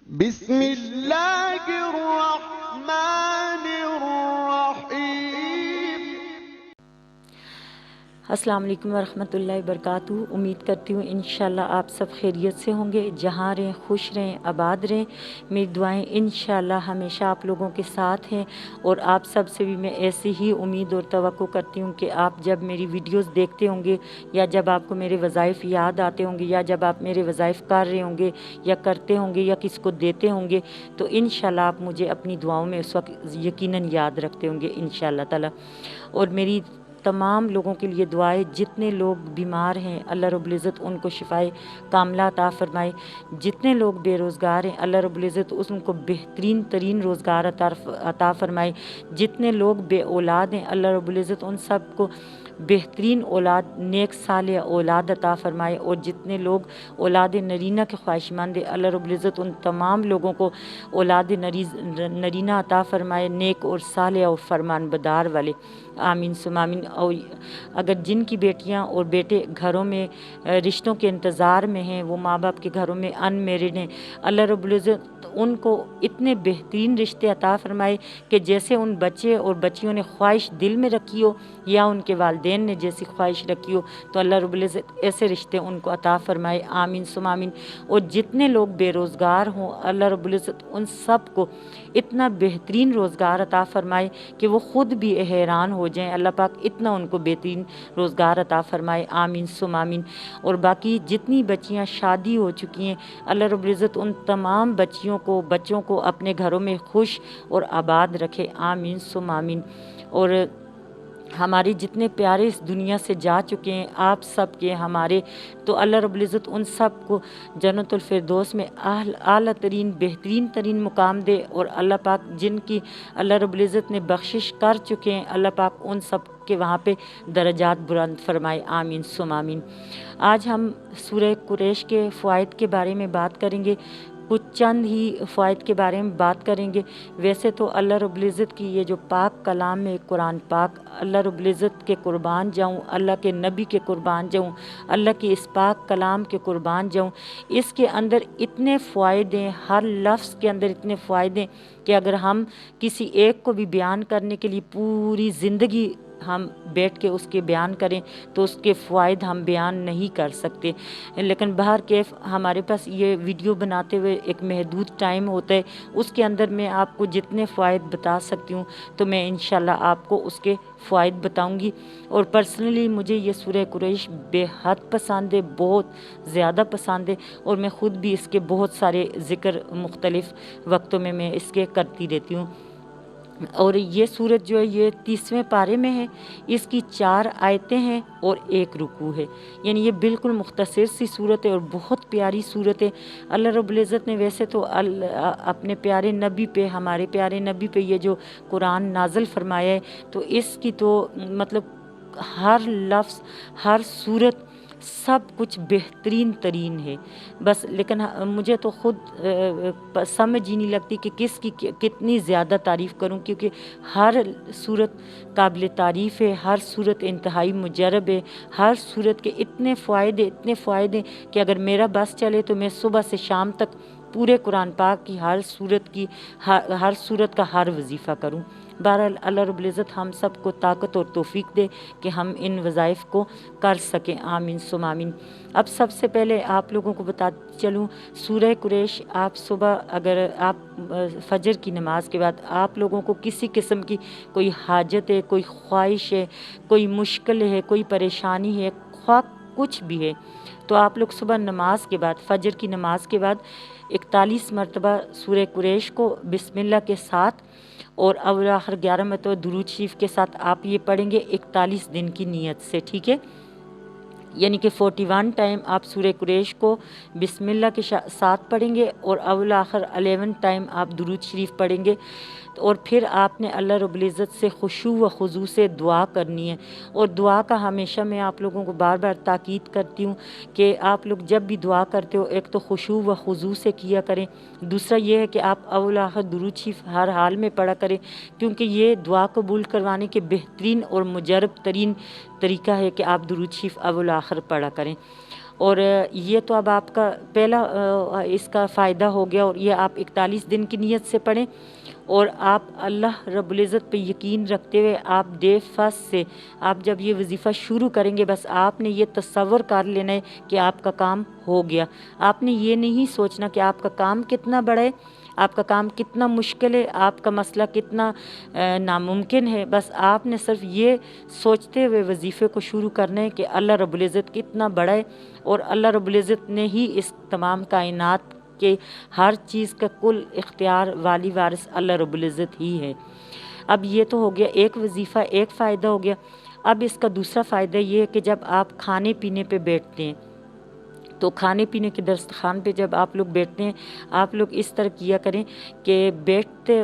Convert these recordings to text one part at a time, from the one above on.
بسم اللہ الرحمن الرحیم۔ السلام علیکم ورحمۃ اللہ وبرکاتہ۔ امید کرتی ہوں انشاءاللہ آپ سب خیریت سے ہوں گے، جہاں رہیں خوش رہیں آباد رہیں۔ میری دعائیں انشاءاللہ ہمیشہ آپ لوگوں کے ساتھ ہیں، اور آپ سب سے بھی میں ایسی ہی امید اور توقع کرتی ہوں کہ آپ جب میری ویڈیوز دیکھتے ہوں گے، یا جب آپ کو میرے وظائف یاد آتے ہوں گے، یا جب آپ میرے وظائف کر رہے ہوں گے یا کرتے ہوں گے یا کسی کو دیتے ہوں گے، تو انشاءاللہ آپ مجھے اپنی دعاؤں میں اس وقت یقیناً یاد رکھتے ہوں گے انشاءاللہ تعالی۔ اور میری تمام لوگوں کے لیے دعائیں، جتنے لوگ بیمار ہیں اللہ رب العزت ان کو شفائے کاملہ عطا فرمائے، جتنے لوگ بے روزگار ہیں اللہ رب العزت ان کو بہترین ترین روزگار عطا فرمائے، جتنے لوگ بے اولاد ہیں اللہ رب العزت ان سب کو بہترین اولاد، نیک صالح اولاد عطا فرمائے، اور جتنے لوگ اولاد نرینہ کے خواہش مند ہیں اللہ رب العزت ان تمام لوگوں کو اولاد نرینہ عطا فرمائے، نیک اور صالح اور فرمان بدار والے، آمین ثم آمین۔ اور اگر جن کی بیٹیاں اور بیٹے گھروں میں رشتوں کے انتظار میں ہیں، وہ ماں باپ کے گھروں میں ان میرڈ ہیں، اللہ رب العزت ان کو اتنے بہترین رشتے عطا فرمائے کہ جیسے ان بچے اور بچیوں نے خواہش دل میں رکھی ہو، یا ان کے والدین نے جیسی خواہش رکھی ہو، تو اللہ رب العزت ایسے رشتے ان کو عطا فرمائے، آمین ثم آمین۔ اور جتنے لوگ بے روزگار ہوں اللہ رب العزت ان سب کو اتنا بہترین روزگار عطا فرمائے کہ وہ خود بھی حیران ہو جائیں، اللہ پاک اتنا ان کو بہترین روزگار عطا فرمائے، آمین ثم آمین۔ اور باقی جتنی بچیاں شادی ہو چکی ہیں اللہ رب العزت ان تمام بچوں کو اپنے گھروں میں خوش اور آباد رکھے، آمین ثم آمین۔ اور ہمارے جتنے پیارے اس دنیا سے جا چکے ہیں آپ سب کے ہمارے، تو اللہ رب العزت ان سب کو جنت الفردوس میں اعلیٰ ترین بہترین ترین مقام دے، اور اللہ پاک جن کی اللہ رب العزت نے بخشش کر چکے ہیں اللہ پاک ان سب کے وہاں پہ درجات بلند فرمائے، آمین ثم آمین۔ آج ہم سورہ قریش کے فوائد کے بارے میں بات کریں گے، کچھ چند ہی فوائد کے بارے میں بات کریں گے۔ ویسے تو اللہ رب العزت کی یہ جو پاک کلام ہے قرآن پاک، اللہ رب العزت کے قربان جاؤں، اللہ کے نبی کے قربان جاؤں، اللہ کے اس پاک کلام کے قربان جاؤں، اس کے اندر اتنے فوائد ہیں، ہر لفظ کے اندر اتنے فوائد ہیں کہ اگر ہم کسی ایک کو بھی بیان کرنے کے لیے پوری زندگی ہم بیٹھ کے اس کے بیان کریں تو اس کے فوائد ہم بیان نہیں کر سکتے، لیکن بہر کیف ہمارے پاس یہ ویڈیو بناتے ہوئے ایک محدود ٹائم ہوتا ہے، اس کے اندر میں آپ کو جتنے فوائد بتا سکتی ہوں تو میں انشاءاللہ آپ کو اس کے فوائد بتاؤں گی۔ اور پرسنلی مجھے یہ سورہ قریش بے حد پسند ہے، بہت زیادہ پسند ہے، اور میں خود بھی اس کے بہت سارے ذکر مختلف وقتوں میں اس کے کرتی رہتی ہوں۔ اور یہ سورت جو ہے یہ 30ویں پارے میں ہے، اس کی 4 آیتیں ہیں اور 1 رکوع ہے، یعنی یہ بالکل مختصر سی سورت ہے اور بہت پیاری سورت ہے۔ اللہ رب العزت نے ویسے تو اپنے پیارے نبی پہ، ہمارے پیارے نبی پہ یہ جو قرآن نازل فرمایا ہے، تو اس کی تو مطلب ہر لفظ ہر صورت سب کچھ بہترین ترین ہے، بس لیکن مجھے تو خود سمجھ ہی نہیں لگتی کہ کس کی کتنی زیادہ تعریف کروں، کیونکہ ہر صورت قابل تعریف ہے، ہر صورت انتہائی مجرب ہے، ہر صورت کے اتنے فوائد ہیں کہ اگر میرا بس چلے تو میں صبح سے شام تک پورے قرآن پاک کی ہر صورت کا ہر وظیفہ کروں۔ بہرحال اللہ رب العزت ہم سب کو طاقت اور توفیق دے کہ ہم ان وظائف کو کر سکیں، آمین ثم آمین۔ اب سب سے پہلے آپ لوگوں کو بتاتی چلوں، سورہ قریش آپ صبح اگر آپ فجر کی نماز کے بعد آپ لوگوں کو کسی قسم کی کوئی حاجت ہے، کوئی خواہش ہے، کوئی مشکل ہے، کوئی پریشانی ہے، خواہ کچھ بھی ہے، تو آپ لوگ صبح نماز کے بعد، فجر کی نماز کے بعد 41 مرتبہ سورہ قریش کو بسم اللہ کے ساتھ اور اول آخر 11 مرتبہ درود شریف کے ساتھ آپ یہ پڑھیں گے 41 دن کی نیت سے، ٹھیک ہے؟ یعنی کہ 41 ٹائم آپ سورہ قریش کو بسم اللہ کے ساتھ پڑھیں گے، اور اول آخر 11 ٹائم آپ درود شریف پڑھیں گے، اور پھر آپ نے اللہ رب العزت سے خشوع و خضوع سے دعا کرنی ہے۔ اور دعا کا ہمیشہ میں آپ لوگوں کو بار بار تاکید کرتی ہوں کہ آپ لوگ جب بھی دعا کرتے ہو ایک تو خشوع و خضوع سے کیا کریں، دوسرا یہ ہے کہ آپ اول آخر درود شریف ہر حال میں پڑھا کریں، کیونکہ یہ دعا قبول کروانے کے بہترین اور مجرب ترین طریقہ ہے کہ آپ درود شریف اول آخر پڑھا کریں۔ اور یہ تو اب آپ کا پہلا اس کا فائدہ ہو گیا، اور یہ آپ 41 دن کی نیت سے پڑھیں، اور آپ اللہ رب العزت پہ یقین رکھتے ہوئے آپ ڈے فرسٹ سے آپ جب یہ وظیفہ شروع کریں گے، بس آپ نے یہ تصور کر لینا ہے کہ آپ کا کام ہو گیا۔ آپ نے یہ نہیں سوچنا کہ آپ کا کام کتنا بڑا ہے، آپ کا کام کتنا مشکل ہے، آپ کا مسئلہ کتنا ناممکن ہے، بس آپ نے صرف یہ سوچتے ہوئے وظیفے کو شروع کرنا ہے کہ اللہ رب العزت کتنا بڑا ہے، اور اللہ رب العزت نے ہی اس تمام کائنات کے ہر چیز کا کل اختیار والی وارث اللہ رب العزت ہی ہے۔ اب یہ تو ہو گیا ایک وظیفہ، ایک فائدہ ہو گیا۔ اب اس کا دوسرا فائدہ یہ ہے کہ جب آپ کھانے پینے پہ بیٹھتے ہیں تو کھانے پینے کے دسترخوان پہ جب آپ لوگ بیٹھتے ہیں، آپ لوگ اس طرح کیا کریں کہ بیٹھتے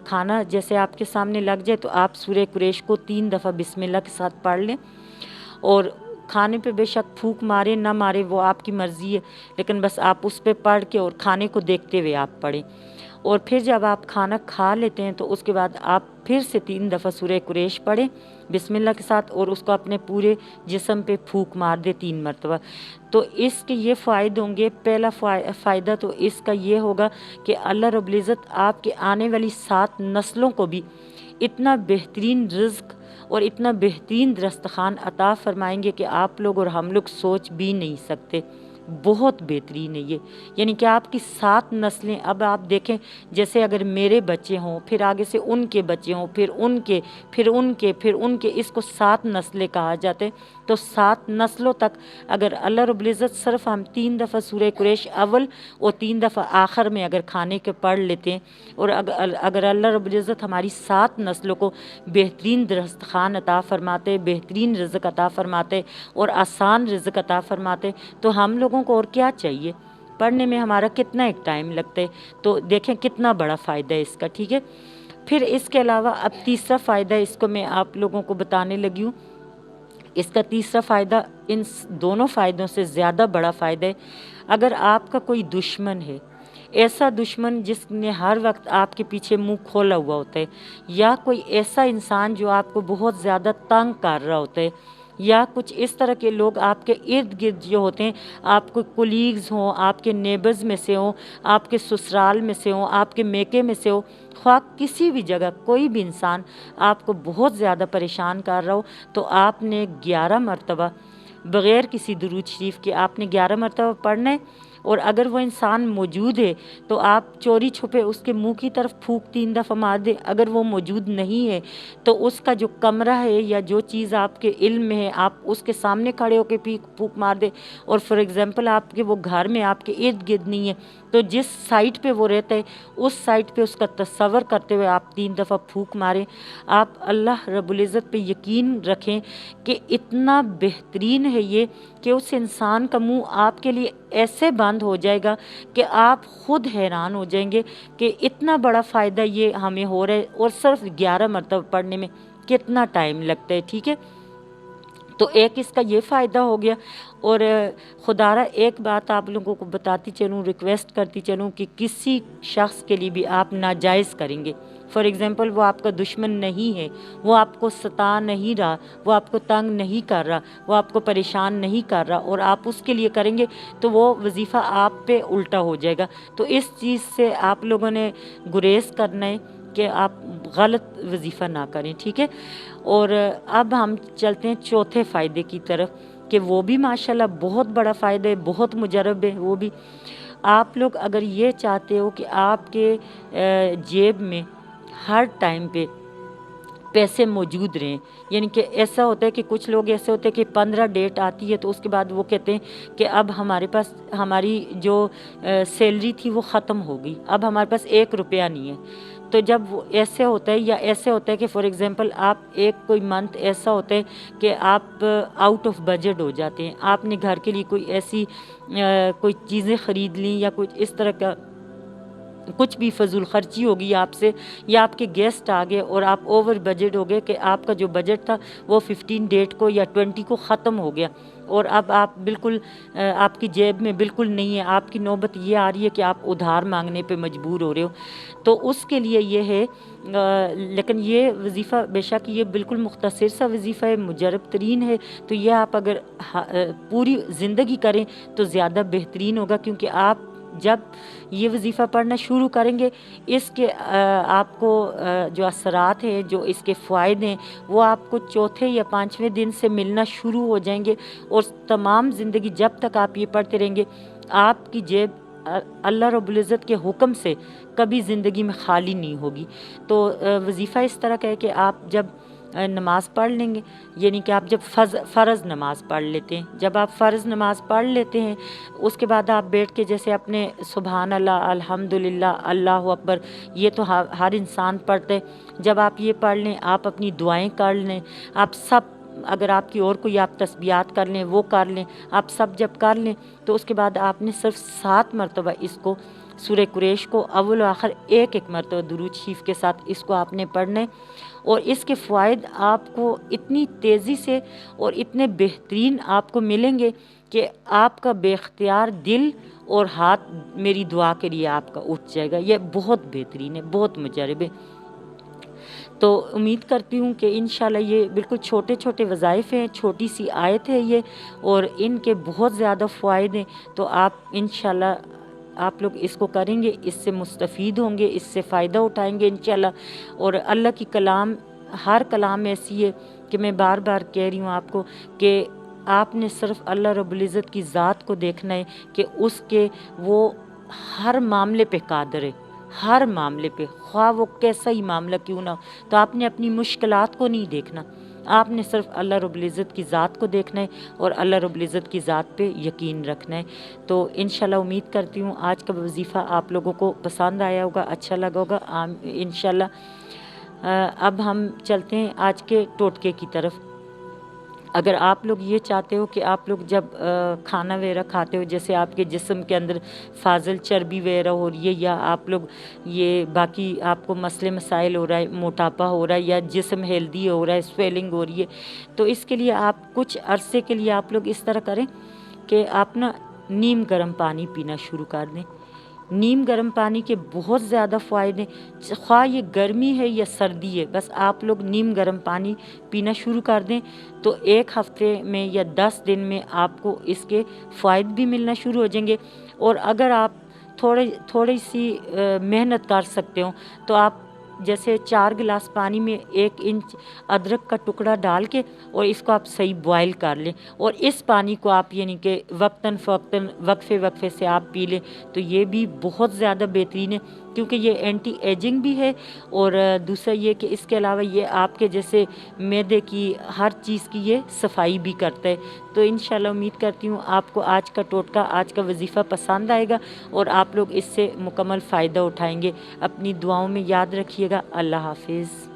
کھانا جیسے آپ کے سامنے لگ جائے تو آپ سورہ قریش کو 3 دفعہ بسم اللہ کے ساتھ پڑھ لیں، اور کھانے پہ بے شک پھونک مارے نہ مارے وہ آپ کی مرضی ہے، لیکن بس آپ اس پہ پڑھ کے اور کھانے کو دیکھتے ہوئے آپ پڑھیں، اور پھر جب آپ کھانا کھا لیتے ہیں تو اس کے بعد آپ پھر سے 3 دفعہ سورہ قریش پڑھیں بسم اللہ کے ساتھ، اور اس کو اپنے پورے جسم پہ پھونک مار دے 3 مرتبہ۔ تو اس کے یہ فائدے ہوں گے۔ پہلا فائدہ تو اس کا یہ ہوگا کہ اللہ رب العزت آپ کے آنے والی 7 نسلوں کو بھی اتنا بہترین رزق اور اتنا بہترین دسترخوان عطا فرمائیں گے کہ آپ لوگ اور ہم لوگ سوچ بھی نہیں سکتے۔ بہت بہترین ہے یہ، یعنی کہ آپ کی 7 نسلیں، اب آپ دیکھیں جیسے اگر میرے بچے ہوں، پھر آگے سے ان کے بچے ہوں، پھر ان کے، پھر ان کے، پھر ان کے، اس کو 7 نسلیں کہا جاتے ہیں۔ تو 7 نسلوں تک اگر اللہ رب العزت صرف ہم 3 دفعہ سورہ قریش اول اور 3 دفعہ آخر میں اگر کھانے کے پڑھ لیتے ہیں، اور اگر اللہ رب العزت ہماری 7 نسلوں کو بہترین دسترخوان عطا فرماتے، بہترین رزق عطا فرماتے اور آسان رزق عطا فرماتے، تو ہم لوگوں کو اور کیا چاہیے؟ پڑھنے میں ہمارا کتنا ایک ٹائم لگتا ہے، تو دیکھیں کتنا بڑا فائدہ ہے اس کا، ٹھیک ہے۔ پھر اس کے علاوہ اب تیسرا فائدہ اس کو میں آپ لوگوں کو بتانے لگی ہوں۔ اس کا تیسرا فائدہ ان دونوں فائدوں سے زیادہ بڑا فائدہ ہے۔ اگر آپ کا کوئی دشمن ہے، ایسا دشمن جس نے ہر وقت آپ کے پیچھے منہ کھولا ہوا ہوتا ہے، یا کوئی ایسا انسان جو آپ کو بہت زیادہ تنگ کر رہا ہوتا ہے، یا کچھ اس طرح کے لوگ آپ کے ارد گرد جو ہوتے ہیں، آپ کو کولیگز ہوں، آپ کے نیبرز میں سے ہوں، آپ کے سسرال میں سے ہوں، آپ کے میکے میں سے ہو، خواہ کسی بھی جگہ کوئی بھی انسان آپ کو بہت زیادہ پریشان کر رہا ہو، تو آپ نے 11 مرتبہ بغیر کسی درود شریف کے آپ نے 11 مرتبہ پڑھنا ہے، اور اگر وہ انسان موجود ہے تو آپ چوری چھپے اس کے منہ کی طرف پھونک 3 دفعہ مار دیں۔ اگر وہ موجود نہیں ہے تو اس کا جو کمرہ ہے یا جو چیز آپ کے علم میں ہے آپ اس کے سامنے کھڑے ہو کے پھونک مار دیں، اور فار ایگزامپل آپ کے وہ گھر میں آپ کے ارد گرد نہیں ہے تو جس سائٹ پہ وہ رہتا ہے اس سائٹ پہ اس کا تصور کرتے ہوئے آپ 3 دفعہ پھونک ماریں۔ آپ اللہ رب العزت پہ یقین رکھیں کہ اتنا بہترین ہے یہ کہ اس انسان کا منہ آپ کے لیے ایسے بند ہو جائے گا کہ آپ خود حیران ہو جائیں گے کہ اتنا بڑا فائدہ یہ ہمیں ہو رہا ہے، اور صرف 11 مرتبہ پڑھنے میں کتنا ٹائم لگتا ہے، ٹھیک ہے۔ تو ایک اس کا یہ فائدہ ہو گیا، اور خدا را ایک بات آپ لوگوں کو بتاتی چلوں، ریکویسٹ کرتی چلوں کہ کسی شخص کے لیے بھی آپ ناجائز کریں گے، فار ایگزامپل وہ آپ کا دشمن نہیں ہے، وہ آپ کو ستا نہیں رہا، وہ آپ کو تنگ نہیں کر رہا، وہ آپ کو پریشان نہیں کر رہا، اور آپ اس کے لیے کریں گے تو وہ وظیفہ آپ پہ الٹا ہو جائے گا۔ تو اس چیز سے آپ لوگوں نے گریز کرنا ہے کہ آپ غلط وظیفہ نہ کریں، ٹھیک ہے۔ اور اب ہم چلتے ہیں چوتھے فائدے کی طرف کہ وہ بھی ماشاءاللہ بہت بڑا فائدہ ہے، بہت مجرب ہے وہ بھی۔ آپ لوگ اگر یہ چاہتے ہو کہ آپ کے جیب میں ہر ٹائم پہ پیسے موجود رہیں، یعنی کہ ایسا ہوتا ہے کہ کچھ لوگ ایسے ہوتے ہیں کہ 15 ڈیٹ آتی ہے تو اس کے بعد وہ کہتے ہیں کہ اب ہمارے پاس ہماری جو سیلری تھی وہ ختم ہو گئی، اب ہمارے پاس 1 روپیہ نہیں ہے۔ تو جب وہ ایسے ہوتا ہے، یا ایسے ہوتا ہے کہ فار ایگزامپل آپ کوئی منتھ ایسا ہوتا ہے کہ آپ آؤٹ آف بجٹ ہو جاتے ہیں، آپ نے گھر کے لیے کوئی ایسی کوئی چیزیں خرید لیں یا کچھ اس طرح کا کچھ بھی فضول خرچی ہوگی آپ سے، یا آپ کے گیسٹ آ گئے اور آپ اوور بجٹ ہو گئے کہ آپ کا جو بجٹ تھا وہ 15 ڈیٹ کو یا 20 کو ختم ہو گیا، اور اب آپ بالکل آپ کی جیب میں بالکل نہیں ہے، آپ کی نوبت یہ آ رہی ہے کہ آپ ادھار مانگنے پہ مجبور ہو رہے ہو، تو اس کے لیے یہ ہے لیکن یہ وظیفہ بے شک یہ بالکل مختصر سا وظیفہ ہے، مجرب ترین ہے، تو یہ آپ اگر پوری زندگی کریں تو زیادہ بہترین ہوگا، کیونکہ آپ جب یہ وظیفہ پڑھنا شروع کریں گے اس کے آپ کو جو اثرات ہیں، جو اس کے فوائد ہیں، وہ آپ کو چوتھے یا 5ویں دن سے ملنا شروع ہو جائیں گے، اور تمام زندگی جب تک آپ یہ پڑھتے رہیں گے آپ کی جیب اللہ رب العزت کے حکم سے کبھی زندگی میں خالی نہیں ہوگی۔ تو وظیفہ اس طرح کا ہے کہ آپ جب نماز پڑھ لیں گے، یعنی کہ آپ جب فرض نماز پڑھ لیتے ہیں، جب آپ فرض نماز پڑھ لیتے ہیں اس کے بعد آپ بیٹھ کے جیسے اپنے سبحان اللہ، الحمدللہ، اللہ اکبر، یہ تو ہر انسان پڑھتے ہیں، جب آپ یہ پڑھ لیں آپ اپنی دعائیں کر لیں، آپ سب اگر آپ کی اور کوئی آپ تسبیحات کر لیں وہ کر لیں، آپ سب جب کر لیں تو اس کے بعد آپ نے صرف 7 مرتبہ اس کو سورہ قریش کو اول و آخر ایک مرتبہ درود شریف کے ساتھ اس کو آپ نے پڑھنا ہے، اور اس کے فوائد آپ کو اتنی تیزی سے اور اتنے بہترین آپ کو ملیں گے کہ آپ کا بے اختیار دل اور ہاتھ میری دعا کے لیے آپ کا اٹھ جائے گا۔ یہ بہت بہترین ہے، بہت مجرب ہے۔ تو امید کرتی ہوں کہ انشاءاللہ یہ بالکل چھوٹے چھوٹے وظائف ہیں، چھوٹی سی آیت ہے یہ، اور ان کے بہت زیادہ فوائد ہیں، تو آپ انشاءاللہ آپ لوگ اس کو کریں گے، اس سے مستفید ہوں گے، اس سے فائدہ اٹھائیں گے انشاءاللہ۔ اور اللہ کی کلام، ہر کلام ایسی ہے کہ میں بار بار کہہ رہی ہوں آپ کو کہ آپ نے صرف اللہ رب العزت کی ذات کو دیکھنا ہے کہ اس کے وہ ہر معاملے پہ قادر ہے، ہر معاملے پہ، خواہ وہ کیسا ہی معاملہ کیوں نہ ہو، تو آپ نے اپنی مشکلات کو نہیں دیکھنا، آپ نے صرف اللہ رب العزت کی ذات کو دیکھنا ہے اور اللہ رب العزت کی ذات پہ یقین رکھنا ہے۔ تو انشاءاللہ امید کرتی ہوں آج کا وظیفہ آپ لوگوں کو پسند آیا ہوگا، اچھا لگا ہوگا انشاءاللہ۔ اب ہم چلتے ہیں آج کے ٹوٹکے کی طرف۔ اگر آپ لوگ یہ چاہتے ہو کہ آپ لوگ جب کھانا وغیرہ کھاتے ہو، جیسے آپ کے جسم کے اندر فاضل چربی وغیرہ ہو رہی ہے، یا آپ لوگ یہ باقی آپ کو مسئلے مسائل ہو رہا ہے، موٹاپا ہو رہا ہے، یا جسم ہیلدی ہو رہا ہے، سویلنگ ہو رہی ہے، تو اس کے لیے آپ کچھ عرصے کے لیے آپ لوگ اس طرح کریں کہ آپ نا نیم گرم پانی پینا شروع کر دیں۔ نیم گرم پانی کے بہت زیادہ فوائد ہیں، خواہ یہ گرمی ہے یا سردی ہے، بس آپ لوگ نیم گرم پانی پینا شروع کر دیں تو 1 ہفتے میں یا 10 دن میں آپ کو اس کے فوائد بھی ملنا شروع ہو جائیں گے۔ اور اگر آپ تھوڑی سی محنت کر سکتے ہو تو آپ جیسے 4 گلاس پانی میں 1 انچ ادرک کا ٹکڑا ڈال کے اور اس کو آپ صحیح بوائل کر لیں، اور اس پانی کو آپ یعنی کہ وقتاً فوقتاً وقفے سے آپ پی لیں، تو یہ بھی بہت زیادہ بہترین ہے، کیونکہ یہ اینٹی ایجنگ بھی ہے، اور دوسرا یہ کہ اس کے علاوہ یہ آپ کے جیسے معدے کی ہر چیز کی یہ صفائی بھی کرتا ہے۔ تو انشاءاللہ امید کرتی ہوں آپ کو آج کا ٹوٹکا، آج کا وظیفہ پسند آئے گا اور آپ لوگ اس سے مکمل فائدہ اٹھائیں گے۔ اپنی دعاؤں میں یاد رکھیے گا۔ اللہ حافظ۔